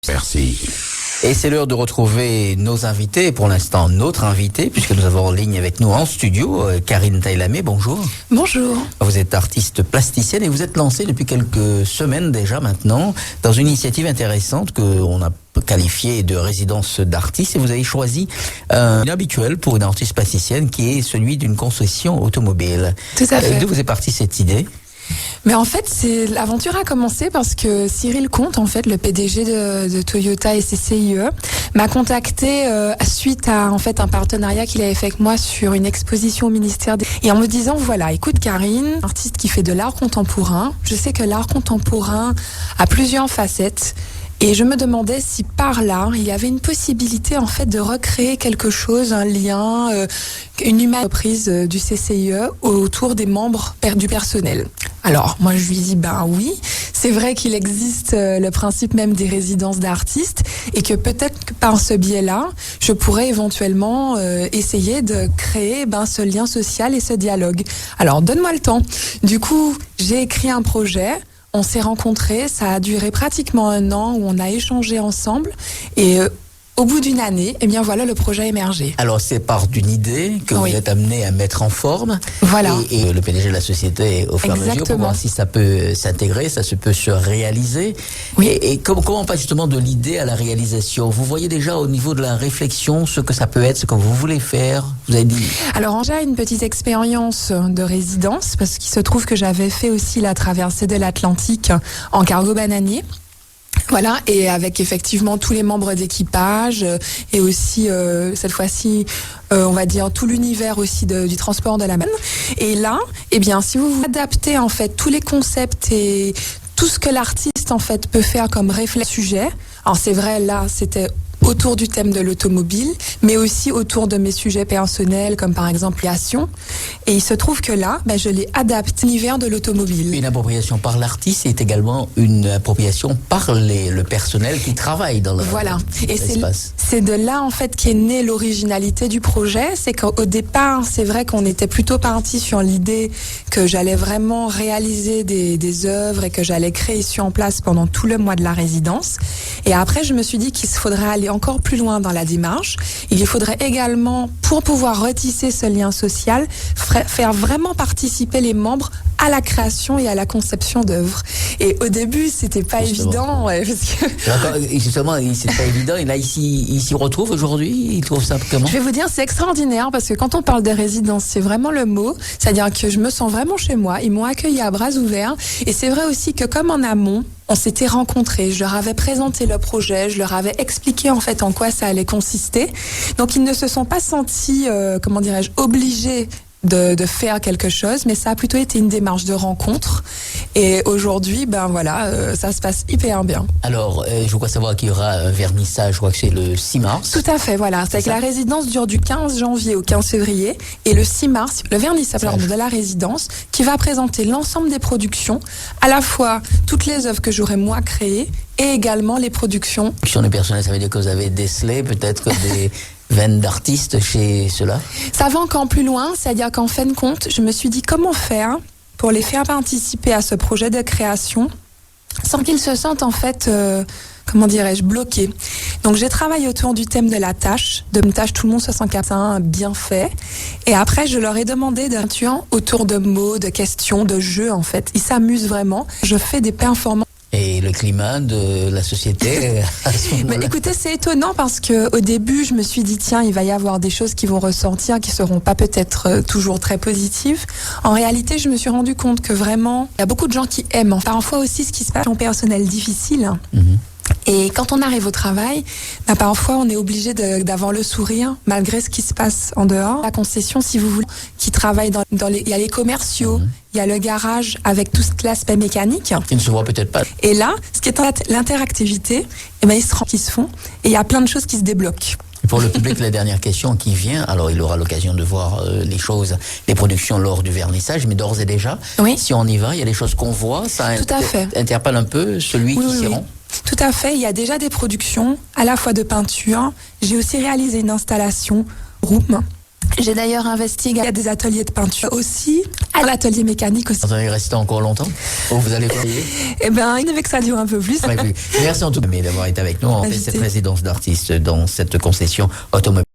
Merci. Et c'est l'heure de retrouver nos invités, pour l'instant notre invité, puisque nous avons en ligne avec nous en studio Karine Tailamé, bonjour. Bonjour. Vous êtes artiste plasticienne et vous êtes lancée depuis quelques semaines déjà maintenant dans une initiative intéressante qu'on a qualifiée de résidence d'artiste, et vous avez choisi une habituelle pour une artiste plasticienne qui est celui d'une concession automobile. Tout à fait. D'où vous est partie cette idée ? Mais en fait, l'aventure a commencé parce que Cyril Comte, en fait, le PDG de Toyota et CCIE, m'a contacté suite à en fait un partenariat qu'il avait fait avec moi sur une exposition au ministère et en me disant voilà, écoute Karine, artiste qui fait de l'art contemporain, je sais que l'art contemporain a plusieurs facettes. Et je me demandais si par là, il y avait une possibilité en fait de recréer quelque chose, un lien, une humaine reprise du CCIE autour des membres du personnel. Alors, moi je lui dis ben oui, c'est vrai qu'il existe le principe même des résidences d'artistes et que peut-être que par ce biais-là, je pourrais éventuellement essayer de créer ce lien social et ce dialogue. Alors, donne-moi le temps. Du coup, j'ai écrit un projet. On s'est rencontrés, ça a duré pratiquement 1 an où on a échangé ensemble et au bout d'une année, eh bien voilà, le projet a émergé. Alors c'est par d'une idée que Oui. vous êtes amené à mettre en forme. Voilà. Et le PDG de la société au fur et à mesure pour Exactement. voir si ça peut s'intégrer, peut se réaliser. Oui. Et comment on passe justement de l'idée à la réalisation ? Vous voyez déjà au niveau de la réflexion ce que ça peut être, ce que vous voulez faire. Vous avez dit. Alors Angers a une petite expérience de résidence parce qu'il se trouve que j'avais fait aussi la traversée de l'Atlantique en cargo bananier. Voilà, et avec effectivement tous les membres d'équipage et aussi cette fois-ci, on va dire tout l'univers aussi du transport de la mer. Et là, eh bien, si vous adaptez en fait tous les concepts et tout ce que l'artiste en fait peut faire comme réflexe sujet. Alors c'est vrai, là, c'était autour du thème de l'automobile, mais aussi autour de mes sujets personnels, comme par exemple l'aviation. Et il se trouve que là, je l'ai adapté à l'univers de l'automobile. Une appropriation par l'artiste est également une appropriation par le personnel qui travaille dans Voilà. Et l'espace. c'est de là, en fait, qu'est née l'originalité du projet. C'est qu'au départ, c'est vrai qu'on était plutôt parti sur l'idée que j'allais vraiment réaliser des œuvres et que j'allais créer sur place pendant tout le mois de la résidence. Et après, je me suis dit qu'il faudrait aller encore plus loin dans la démarche. Il faudrait également, pour pouvoir retisser ce lien social, faire vraiment participer les membres à la création et à la conception d'œuvres. Et au début, c'était pas évident, ouais, parce que... Justement, c'est pas évident. Et là, il s'y retrouve aujourd'hui. Il trouve ça comment ? Je vais vous dire, c'est extraordinaire parce que quand on parle de résidence, c'est vraiment le mot. C'est-à-dire que je me sens vraiment chez moi. Ils m'ont accueilli à bras ouverts. Et c'est vrai aussi que comme en amont, on s'était rencontrés, je leur avais présenté le projet, je leur avais expliqué en fait en quoi ça allait consister. Donc ils ne se sont pas sentis, obligés de faire quelque chose, mais ça a plutôt été une démarche de rencontre. Et aujourd'hui, ça se passe hyper bien. Alors, je crois savoir qu'il y aura un vernissage, je crois que c'est le 6 mars. Tout à fait, voilà. C'est que la résidence dure du 15 janvier au 15 février et le 6 mars, le vernissage de la résidence qui va présenter l'ensemble des productions, à la fois toutes les œuvres que j'aurais moi créées et également les productions. Sur les personnels, ça veut dire que vous avez décelé peut-être des veines d'artistes chez ceux-là ? Ça va encore plus loin, c'est-à-dire qu'en fin de compte, je me suis dit comment faire pour les faire participer à ce projet de création sans qu'ils se sentent en fait, bloqués. Donc j'ai travaillé autour du thème de la tâche, tout le monde se sent capable, bien fait. Et après, je leur ai demandé d'intuer autour de mots, de questions, de jeux en fait. Ils s'amusent vraiment. Je fais des performances. Et le climat de la société à ce moment-là. Mais écoutez, c'est étonnant parce que au début, je me suis dit tiens, il va y avoir des choses qui vont ressortir, qui seront pas peut-être toujours très positives. En réalité, je me suis rendu compte que vraiment, il y a beaucoup de gens qui aiment. Parfois aussi, ce qui se passe en personnel difficile. Et quand on arrive au travail, parfois on est obligé d'avoir le sourire malgré ce qui se passe en dehors. La concession, si vous voulez, qui travaille il y a les commerciaux, il y a le garage avec tout l'aspect mécanique. Ils ne se voient peut-être pas. Et là, ce qui est l'interactivité, ils se font et il y a plein de choses qui se débloquent. Pour le public, la dernière question qui vient, alors il aura l'occasion de voir les productions lors du vernissage, mais d'ores et déjà, si on y va, il y a des choses qu'on voit, ça interpelle un peu celui qui s'y rend. Tout à fait, il y a déjà des productions, à la fois de peinture. J'ai aussi réalisé une installation room J'ai d'ailleurs investi à des ateliers de peinture aussi, à l'atelier mécanique aussi. Vous allez rester encore longtemps ou vous allez travailler? Eh ben, il veut que ça dure un peu plus. Merci en tout cas d'avoir été avec nous. On fait cette résidence d'artiste dans cette concession automobile.